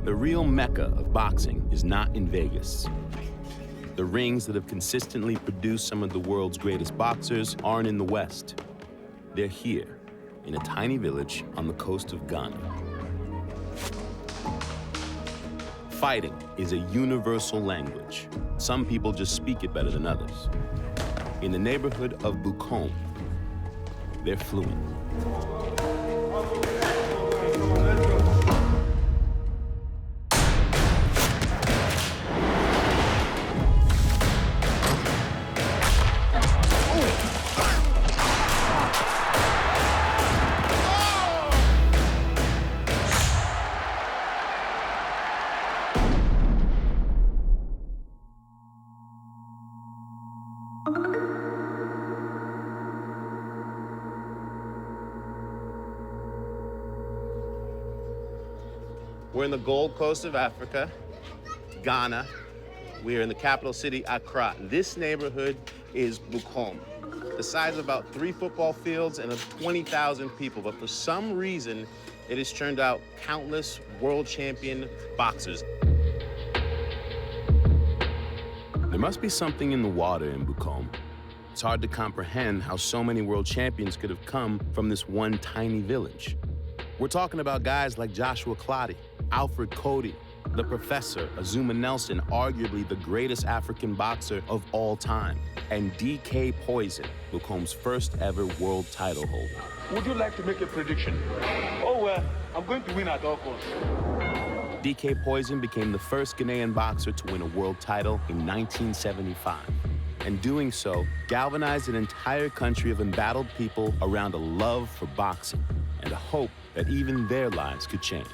The real Mecca of boxing is not in Vegas. The rings that have consistently produced some of the world's greatest boxers aren't in the West. They're here, in a tiny village on the coast of Ghana. Fighting is a universal language. Some people just speak it better than others. In the neighborhood of Bukom, they're fluent. We're in the Gold Coast of Africa, Ghana. We are in the capital city, Accra. This neighborhood is Bukom, the size of about 3 football fields and of 20,000 people. But for some reason, it has turned out countless world champion boxers. There must be something in the water in Bukom. It's hard to comprehend how so many world champions could have come from this one tiny village. We're talking about guys like Joshua Clottey, Alfred Cody, the Professor, Azuma Nelson, arguably the greatest African boxer of all time, and DK Poison, Bukom's first ever world title holder. Would you like to make a prediction? Oh, well, I'm going to win at all costs. DK Poison became the first Ghanaian boxer to win a world title in 1975. And doing so galvanized an entire country of embattled people around a love for boxing and a hope that even their lives could change.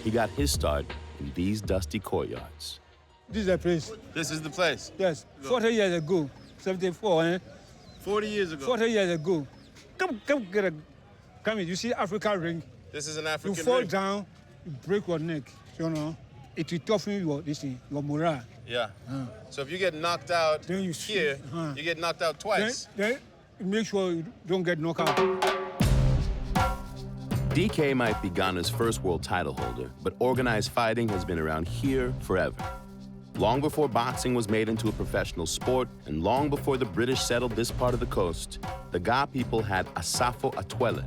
He got his start in these dusty courtyards. This is the place. This is the place? Yes, 40 years ago, 74, eh? 40 years ago? 40 years ago. Come here, you see African ring? This is an African ring. You fall ring. down, you break your neck, you know. It will toughen your morale. Yeah. So if you get knocked out then you you get knocked out twice. Then make sure you don't get knocked out. DK might be Ghana's first world title holder, but organized fighting has been around here forever. Long before boxing was made into a professional sport, and long before the British settled this part of the coast, the Ga people had Asafo Atwele,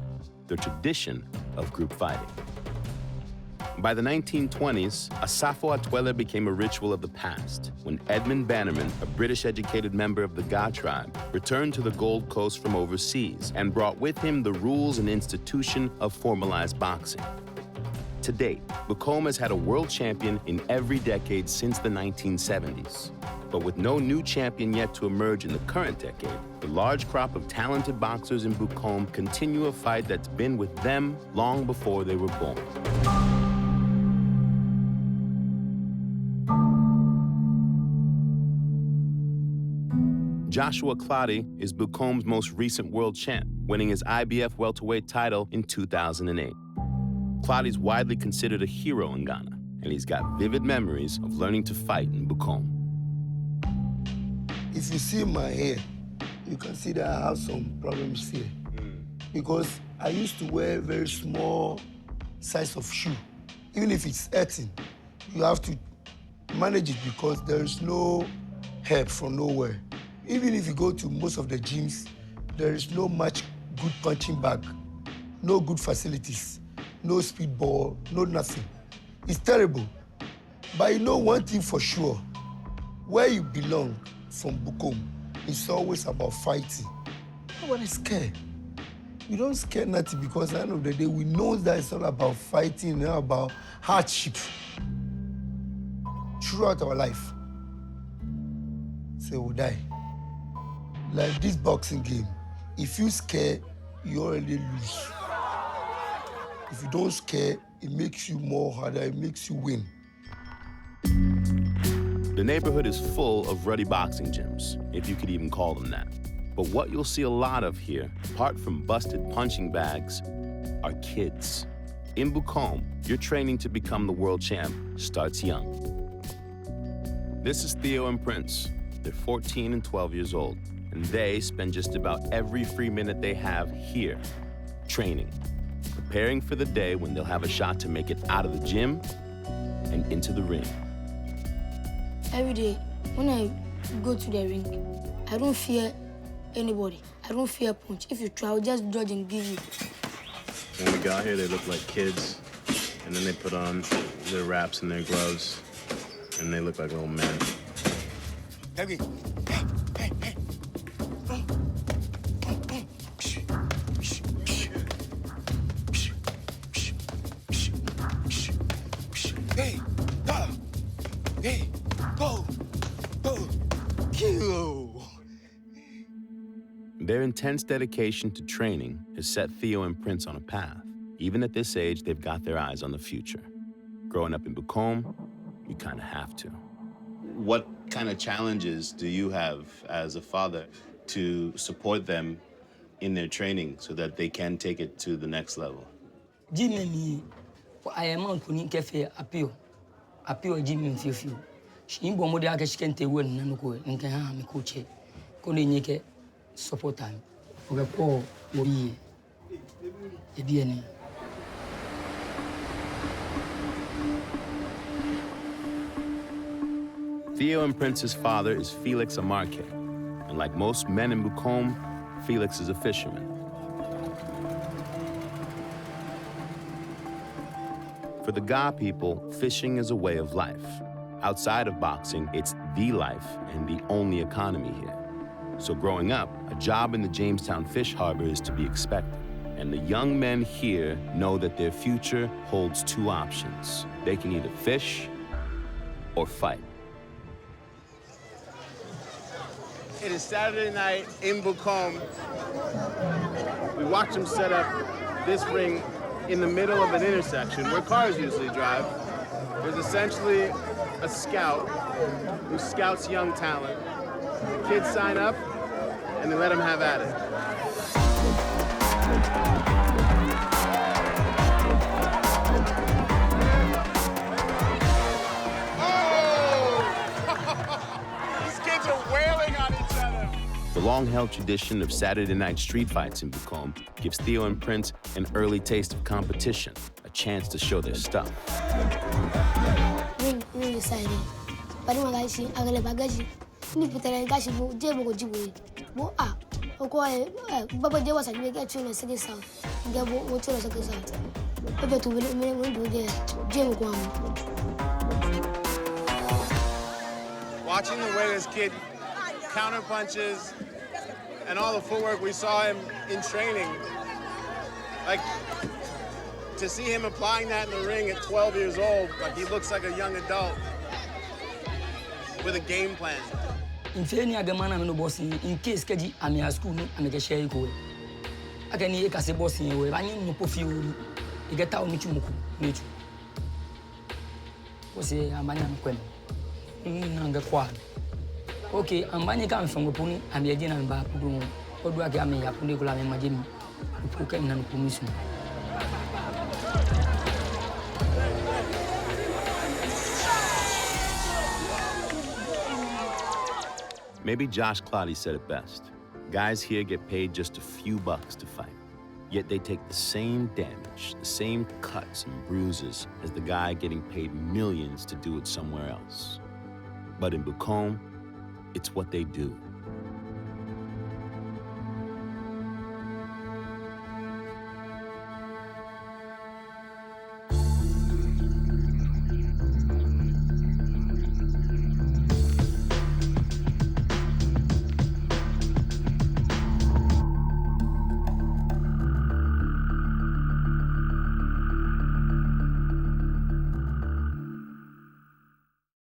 their tradition of group fighting. By the 1920s, Asafo Atwele became a ritual of the past when Edmund Bannerman, a British-educated member of the Ga tribe, returned to the Gold Coast from overseas and brought with him the rules and institution of formalized boxing. To date, Bukom has had a world champion in every decade since the 1970s. But with no new champion yet to emerge in the current decade, the large crop of talented boxers in Bukom continue a fight that's been with them long before they were born. Joshua Clottey is Bukom's most recent world champ, winning his IBF welterweight title in 2008. Clottey's widely considered a hero in Ghana, and he's got vivid memories of learning to fight in Bukom. If you see my hair, you can see that I have some problems here. Because I used to wear very small size of shoe. Even if it's hurting, you have to manage it because there is no help from nowhere. Even if you go to most of the gyms, there is no much good punching bag, no good facilities, no speedball, no nothing. It's terrible. But you know one thing for sure, where you belong from Bukom, it's always about fighting. Nobody is scared. We don't scare nothing because at the end of the day, we know that it's all about fighting and about hardship throughout our life. So we'll die. Like this boxing game, if you scare, you already lose. If you don't scare, it makes you more harder, it makes you win. The neighborhood is full of ruddy boxing gyms, if you could even call them that. But what you'll see a lot of here, apart from busted punching bags, are kids. In Bukom, your training to become the world champ starts young. This is Theo and Prince. They're 14 and 12 years old, and they spend just about every free minute they have here, training, preparing for the day when they'll have a shot to make it out of the gym and into the ring. Every day, when I go to the ring, I don't fear anybody. I don't fear punch. If you try, I'll just dodge and give you. When we got here, they looked like kids, and then they put on their wraps and their gloves, and they look like little men. Hey. Hey, go, kill. Their intense dedication to training has set Theo and Prince on a path. Even at this age, they've got their eyes on the future. Growing up in Bukom, you kind of have to. What kind of challenges do you have as a father to support them in their training so that they can take it to the next level? Jimmy, I am on Kunin Cafe appeal Jimmy Fiu. She in Bomodi Akashkente win Nanuko and Kaham Coche. Colinike support time. For the poor will be a DNA. Theo and Prince's father is Felix Amarke, and like most men in Bukom, Felix is a fisherman. For the Ga people, fishing is a way of life. Outside of boxing, it's the life and the only economy here. So growing up, a job in the Jamestown Fish Harbor is to be expected. And the young men here know that their future holds two options. They can either fish or fight. It is Saturday night in Bukom. We watched them set up this ring in the middle of an intersection where cars usually drive. There's essentially a scout who scouts young talent. Kids sign up, and they let them have at it. The long-held tradition of Saturday night street fights in Bukom gives Theo and Prince an early taste of competition, a chance to show their stuff. Ring decided. But no guy see agale bagaji. Ni putele gashi bo jebo go jibo. Bo oko baba je wasa me get you no second sound. Get bo wo tell second sound. Baba to me do there. Jebo go am. Watching the way this kid counter punches and all the footwork we saw him in training, like to see him applying that in the ring at 12 years old, like he looks like a young adult with a game plan. In Feni Agamana no bossing, in case Kaji Amia school, I'm a share go. I can hear Case bossing away, I need no pofi, you get out Michumuku, nature. Was a man Quen. Nanga Quad. Okay, I'm buying a from the pony, and the agent and Bapu, or do I get me a Punicula and Majim, who came and commission. Maybe Josh Clotty said it best. Guys here get paid just a few bucks to fight. Yet they take the same damage, the same cuts and bruises as the guy getting paid millions to do it somewhere else. But in Bukom, it's what they do.